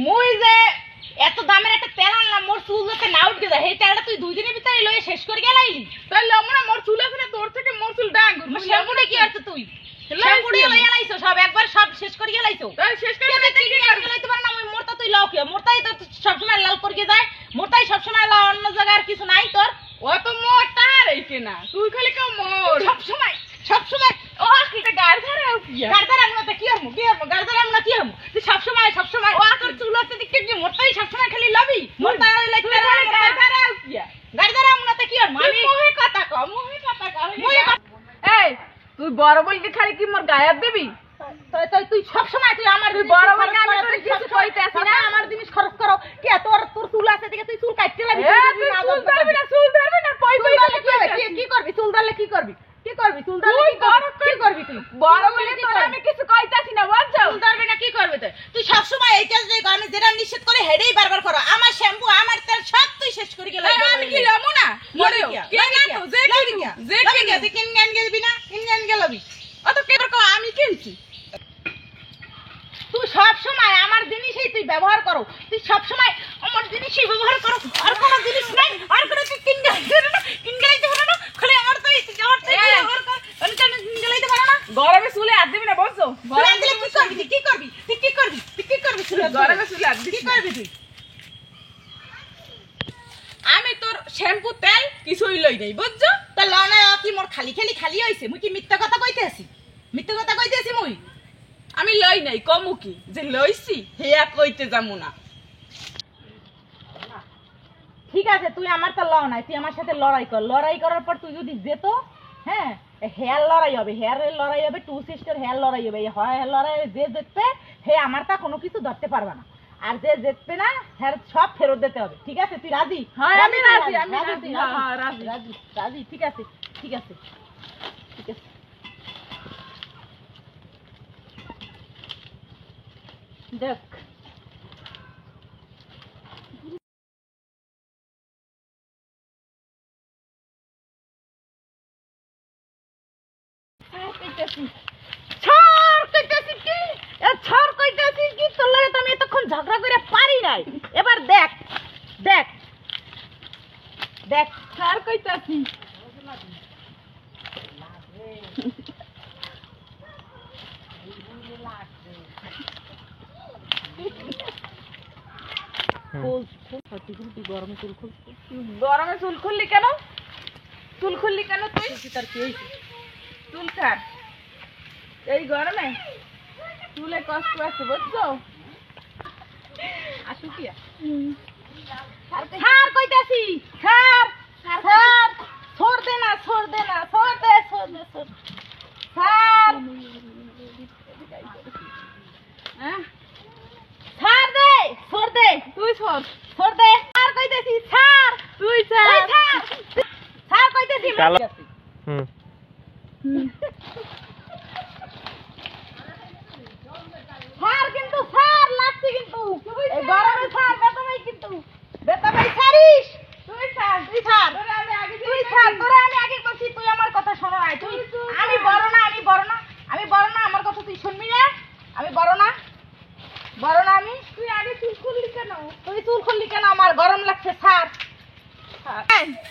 মুই যে এত দামের একটা তেল আনলাম মোর চুল যাতে না উঠে যায় সেই তেলটা তুই 2 দিনের ভিতরে লয়ে শেষ করে গেলাইলি। তাই লমনা মোর চুল আছে না তোর থেকে মোর চুল ডাং শ্যাম্পুটা কি আছে তুই শ্যাম্পুটা লয়ে গেলাইছো সব একবার সব শেষ করে গেলাইছো। তাই শেষ করে গেলাইতে পার না মোরটা তুই লাও কি মোরটাই তো সব সময় লাল করে যায় মোরটাই সব সময় লাল অন্য জায়গা আর কিছু নাই তোর ও তো মোটা রেখে না তুই খালি কেউ মোর সব সময় ও কিটা গার ধরে গারদার আমনাতে কি হমু গারদার আমনা কি হমু তুই সব সময় ও তোর চুল আছে দেখতে কি মোরটাই সব সময় খালি লবি মোরটা লাগতে গার ধরে কিয়া গারদার আমনাতে কি হমু আমি মোহে কথা কও এই তুই বড় বলতে খালি কি মোর গায়াত দিবি তুই সব সময় তুই আমার তুই বড় বলতে আমি তোর কিছু কইতে আসি না আমার জিনিস খরচ করো কে তোর চুল আছে দেখে তুই চুল কাটতে লাগবি চুল ধরবি না পই কি করবি চুল ধরলে কি করবি চুল ধরলে কি করবি তুই বড় বলে তোর আমি কিছু কইতাছি না বুঝছো চুল ধরবি না কি করবি তুই সব সময় এই কাজ যে আমি যেটা নিষেধ করে হেডেই বারবার করো আমার শ্যাম্পু আমার তেল সব তুই শেষ করে গেল আমি কি লমু না মরিও কে না তো যে কিন জ্ঞান গেলবি না কিন জ্ঞান গেলবি অত কেবর কো আমি কিনছি তুই সব সময় আমার জিনিসই তুই ব্যবহার করো তুই সব সময় আমার জিনিসই ব্যবহার করো আর কোনো জিনিস নাই আর কোনো তুই কিন গেলাইতে পারো না খালি আমার তো ব্যবহার কর আমি কেন কিন গেলাইতে পারো না গরমে চুলে হাত দিবি না বুঝছো গরম দিলে কি করবি চুলে গরমে চুলে হাত দিবি কি করবি তুই আমি তোর শ্যাম্পু তেল কিছুই লই নাই বুঝছো তা লনা কি মোর খালি হইছে মুই কি মিথ্যা কথা কইতে আছি মুই আমি লই নাই কমু কি যে লইছি হেয়া কইতে যামু না ঠিক আছে তুই আমার তো লও নাই তুই আমার সাথে লড়াই করার পর তুই যদি যেত হ্যাঁ হেয়ার লড়াই হবে 2 সিস্টার হেয়ার লড়াই হবে হেয়ার লড়াই যে জিতবে হে আমার তা কোনো কিছু ধরতে পারবে না আর যে জিতবে না হেয়ার সব ফেরত দিতে হবে ঠিক আছে তুই রাজি হ্যাঁ আমি রাজি হ্যাঁ রাজি ঠিক আছে দেখ ঝগড়া করে পারি নাই এবার দেখ স্যার কইতাছি গরমে চুল খুললি কেন তুই তার কি হয়েছে চুল কাট এই গরমে চুলে কষ্ট আছে বুঝছো আসু কিয়া স্যার কইতাছি স্যার ছোড় দে স্যার ছোড় দে তুই সর ছোড় দে স্যার কইতাছি স্যার তুই স্যার কইতাছি স্যার কিন্তু স্যার লাগছে কিন্তু এই গরমে স্যার বেতনাই ছাড়িস তুই স্যার তোরা আমি আগে বলছি তুই আমার কথা শোনো না তুই আমি বড় না আমার কথা তুই শুনবি না আমি বড় না আমি তুই আগে চুল খুললি কেন তুই চুল খুললি কেন আমার গরম লাগছে স্যার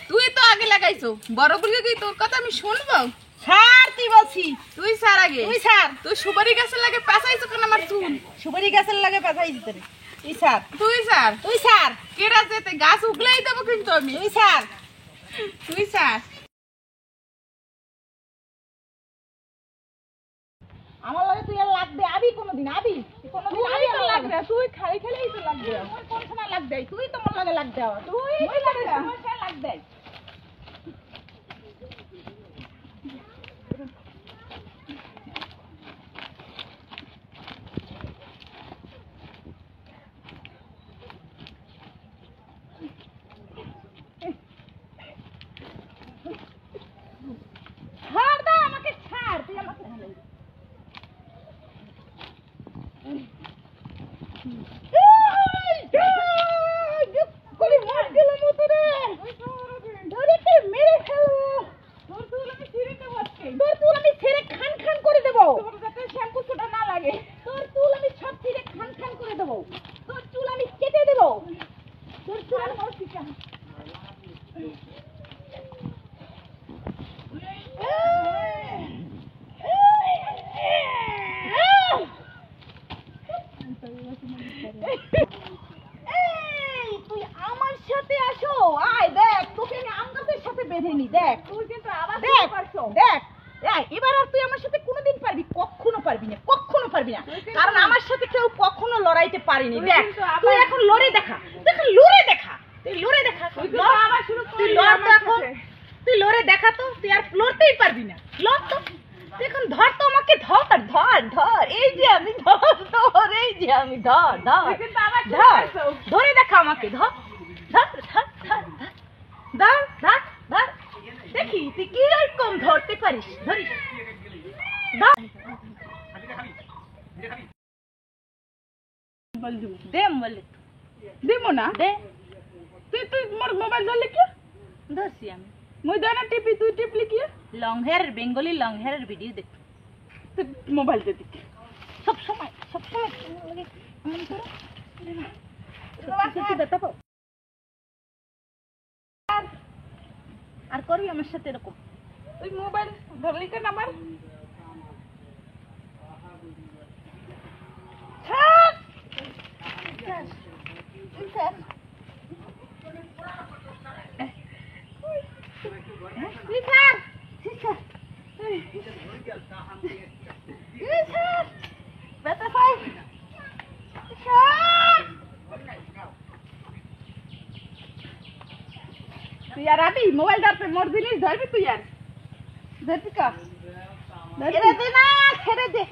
তুই তো আগে লাগাইছো বড় বলকে কি তোর কথা আমি শুনবো স্যার তুই বলছি তুই স্যার আগে তুই সুপারি গাছের লাগে পেঁচাইছো কেন আমার চুল সুপারি গাছের লাগে পাঠাইছি তোরে তুই স্যার কেরা যেতে গাছ উগলাই দেবো কিন্তু আমি তুই স্যার আমার লাগে তুই আর লাগবে কোনদিন লাগবে তুই খালি তো লাগবে কোন সময় লাগবে তুই তো আমার লাগে লাগবে তুই লাগবে আমাকে ছাড় তুই আমাকে এই তুই আমার সাথে আসো, আয় দেখ তোকে আমি আম গাছের সাথে বেঁধে নি, দেখ তুই কিন্তু আবার দেখ শুরু করছো। দেখ এবার আর তুই আমার সাথে কোনোদিন পারবি, কখনো পারবি না, কখনো পারবি না, কারণ আমার সাথে কেউ কখনো লড়াইতে পারেনি। তুই দেখ কিন্তু আবার- তুই এখন লড়ে দেখা, দেখ লড়ে দেখা, তুই লড়ে দেখা, তুই কিন্তু আবার শুরু তুই করলি লড় তো আমার এখন, সাথে। তুই লড়ে দেখা তো, তুই আর লড়তেই পারবি না, লড় তো তুই এখন, ধর তো আমাকে, ধর ধর ধর, এই যে আমি ধর ধর, এই যে আমি ধর ধর তুই কিন্তু আবার শুরু ধর, করছো। ধরে দেখা আমাকে, ধর ধর ধর ধর ধর ধর ধর, দেখি তুই কি রকম ধরতে পারিস, ধরিস ধর। বল দিব। দে বলে, দিব না। দে, তুই মোর মোবাইল ধরলি কি? ধরছি আমি মুই দানা টিপি তুই টিপলি কি? লং হেয়ার, বেঙ্গলি লং হেয়ারের ভিডিও দেখ তুই মোবাইল দে দিকে। সব সময় এমন করো, সত্যি ব্যথা পাও। আর করবি আমার সাথে এরকম? তুই মোবাইল ধরলি কেন আমার? ছাড়! ছাড়! ছাড়! তুই ছাড়! তুই ছাড়! তুই ছাড়! ব্যথা পাই! ছাড়! তুই আর আবি মোবাইল ধরতে মোর জিনিস ধরবি তুই আর ধরবি কা? ছেড়ে দে না, ছেড়ে দে।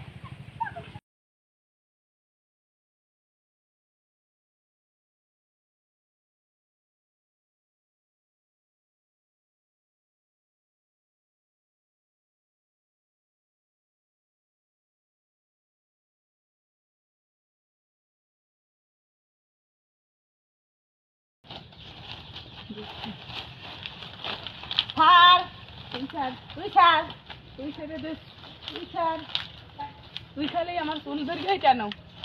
ছাড়! তুই ছাড়, তুই ছাড়! তুই ছেড়ে দে। তুই ছাড়! তুই খালি আমার চুল ধরবি কেন?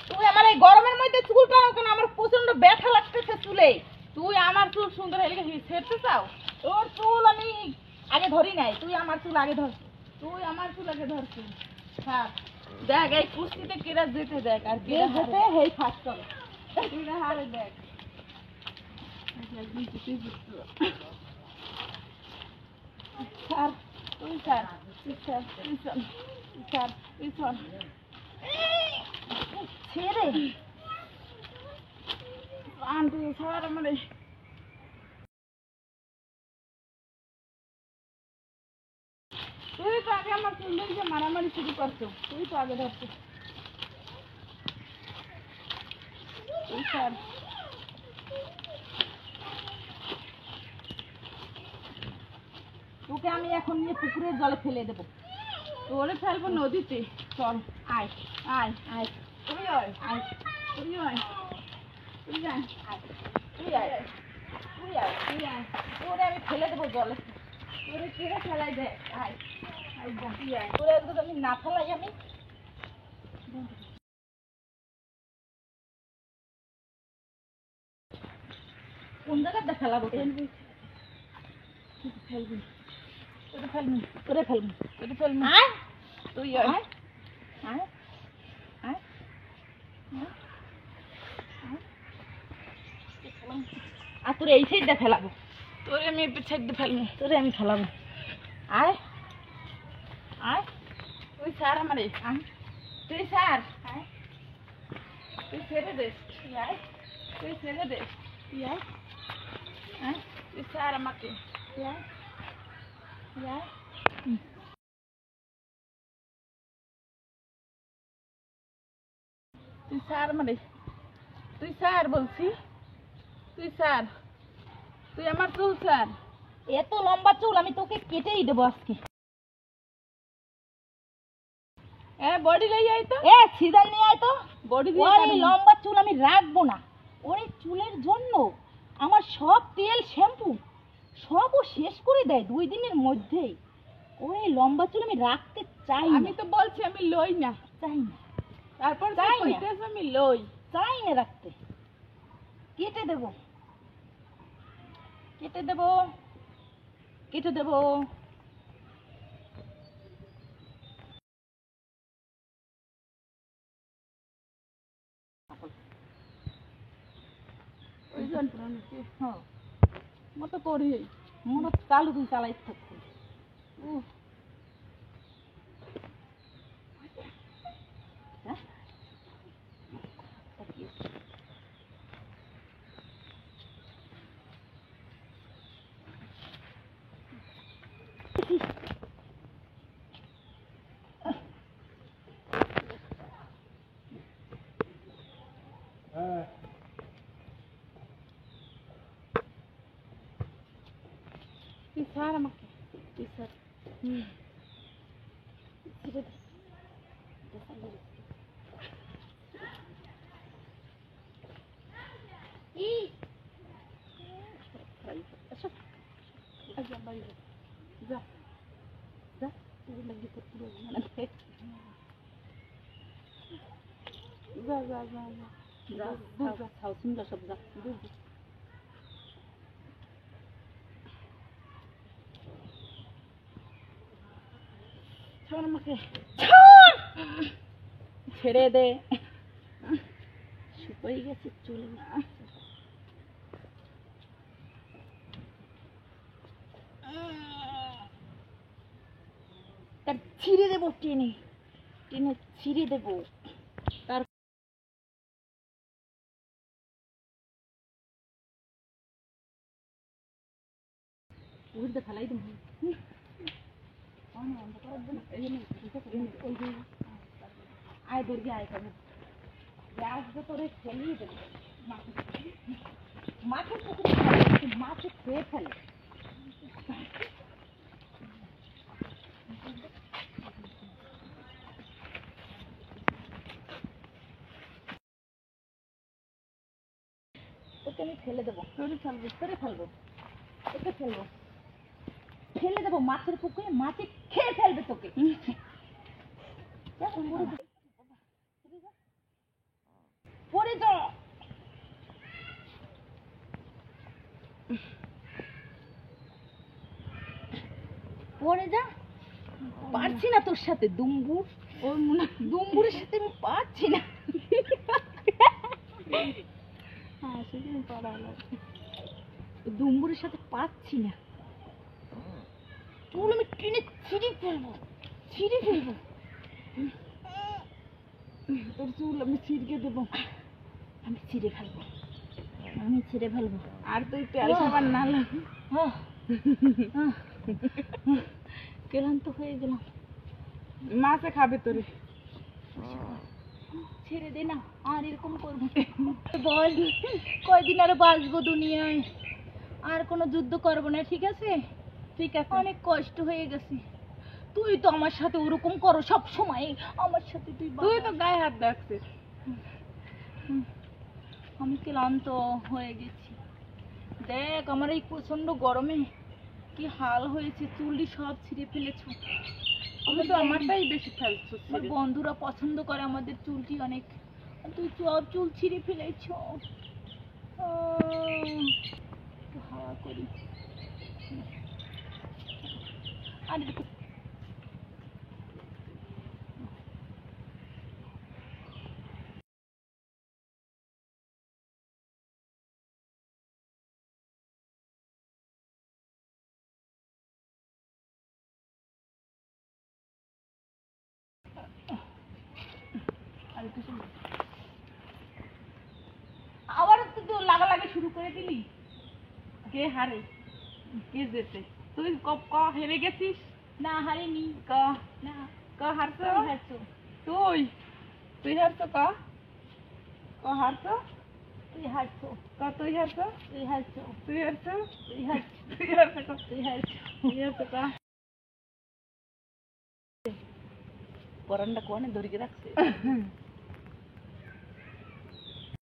তুই আমার এই গরমের মধ্যে চুল টানো কেন? আমার প্রচন্ড ব্যথা লাগতেছে চুলে। তুই আমার চুল সুন্দর হয়ে গেছে ছেড়তে চাও? তোর চুল আমি আগে ধরি নাই, তুই আমার চুল আগে ধর। তুই আমার চুল আগে ধরছিস। হ্যাঁ, দেখ এই কুস্তিতে কেরা যেতে দেখ আর যে কেরা যেতে হারে। হেই ফার্স্ট হবে। কেরা হারে দেখ। ছাড়, তুই ছাড়, তুই ছাড়, তুই ছাড়, তুই ছাড়, তুই ছাড়। ছেড়ে। আন্টি ছাড় আমার এই। তুই তো আগে আমার চুল ধরে মারামারি শুরু করছো, তুই তো আগে ধরছো। তুই ছাড়। তোকে আমি এখন নিয়ে পুকুরের জলে ফেলে দেবো। তোরে ফেলবো নদীতে। চল, আয় আয়, আয় তুই আয়, আয় তুই আয়, তুই আয়, আয়, তুই আয় তুই আয় তুই আয়, তোরে আমি ফেলে দেবো জলে। তোরে কেড়ে ফেলাই দে। আয় আয় যা, তুই আয়। তোরে যদি আমি না ফেলাই, আমি কোন জায়গাটা ফেলাবো? ফেলবি, ফেলবি, তোরে ফেলবি, তোরে ফেলবো। তোরে ফেলবি। আয় তুই আয়। আয় আয় আয় আর তোরে এই সাইডটা ফেলাবো, তোরে আমি ছেড়ে ফেলবো। তোরে আমি ফেলাবো। আয় আয় তুই ছাড় আমারে। আয় তুই ছাড়, আয় তুই ছেড়ে দে, তুই আয় তুই ছেড়ে দে, তুই আয় আয় তুই ছাড় আমাকে। তুই আয় তুই আয়। তুই ছাড় আমারে, তুই ছাড় বলছি, তুই ছাড়, তুই আমার চুল ছাড়। এত লম্বা চুল আমি তোকে কেটেই দেবো আজকে। বডি লই আই তো, এ সিজার নিয়ে আয় তো। বডি ওর দিয়ে এই কাটবো। লম্বা চুল আমি রাখবো না। ওর এই চুলের জন্য আমার সব তেল শ্যাম্পু সবও শেষ করে দেয় 2 দিনের মধ্যেই। ওর এই লম্বা চুল আমি রাখতে চাই আমি না, তো বলছি আমি লই না, চাই না, তারপর তাই তাই না? কইতেছ আমি লই। চাই না রাখতে। কেটে দেবো, কেটে দেবো, কেটে দেবো। বুঝান পুরানকে হ্যাঁ মতো পড়ি মনে চালু তুই চালাই থাকছি ও হ্যাঁ তুই স্যার আমাকে তুই স্যার আচ্ছা বাইরে যা যা তুই লাগি তোর পুরো যা যা যা যা যা খাও সুন্দর সব যা ছাড় আমাকে ছেড়ে দে শুকিয়ে গেছে চুল তার ছিঁড়ে দেবো টেনে টেনে ছিঁড়ে দেবো তার উড়তে ফেলাই দেবো আয় দৌড়ি আয় করবো আসবে তোরে ফেলিয়ে দেবো মাছের পুকুরে মাছে খেয়ে ফেলে তোকে আমি ফেলে দেবো তোরে ফেলবো তোরে ফেলবো তোকে ফেলবো ফেলে দেবো মাছের পুকুরে মাছে খেয়ে ফেলবে তোকে পড়ে যা পড়ে যা পারছি না তোর সাথে দুম্বুর ওর মনে দুম্বুরের সাথে আমি পারছি না হ্যাঁ সেদিন পড়ালো দুম্বুরের সাথে পারছি না চুল আমি টেনে ছিঁড়ে ফেলবো তোর চুল আমি ছিড়কে দেবো আমি ছিঁড়ে ফেলবো আর তুই তেল সাবান না লাগে ক্লান্ত হয়ে গেলাম মাছে খাবে তোরে ছেড়ে দে না আর এরকম করবো বল কয়দিন আর বাঁচবো দুনিয়ায় আর কোনো যুদ্ধ করবো না ঠিক আছে ঠিক আছে অনেক কষ্ট হয়ে গেছে তুই তো আমার সাথে ওরকম করো সব সময় আমার সাথে তুই তুই তো গায়ে হাত রাখছিস আমি ক্লান্ত হয়ে গেছি দেখ আমার এই প্রচন্ড গরমে কি হাল হয়েছে চুলটি সব ছিঁড়ে ফেলেছো আমি তো আমারটাই বেশি ফেলছো আমার বন্ধুরা পছন্দ করে আমাদের চুলটি অনেক আর তুই সব চুল ছিঁড়ে ফেলেছ একটু হাওয়া করি আর একটু আবার তুই লাগালাগি শুরু করে দিলি কে হারে কে যেতে তুই ক হেরে গেছিস না হারিনি ক না হারছো তুই হারছো তুই তুই হারছো ক হারছো তুই হারছো তুই হারছো তুই হারছো তুই হারছো তুই হারছো তুই হারছো তুই হারছো তুই হারছো ক পরানটা কোনে ধরিকে রাখছে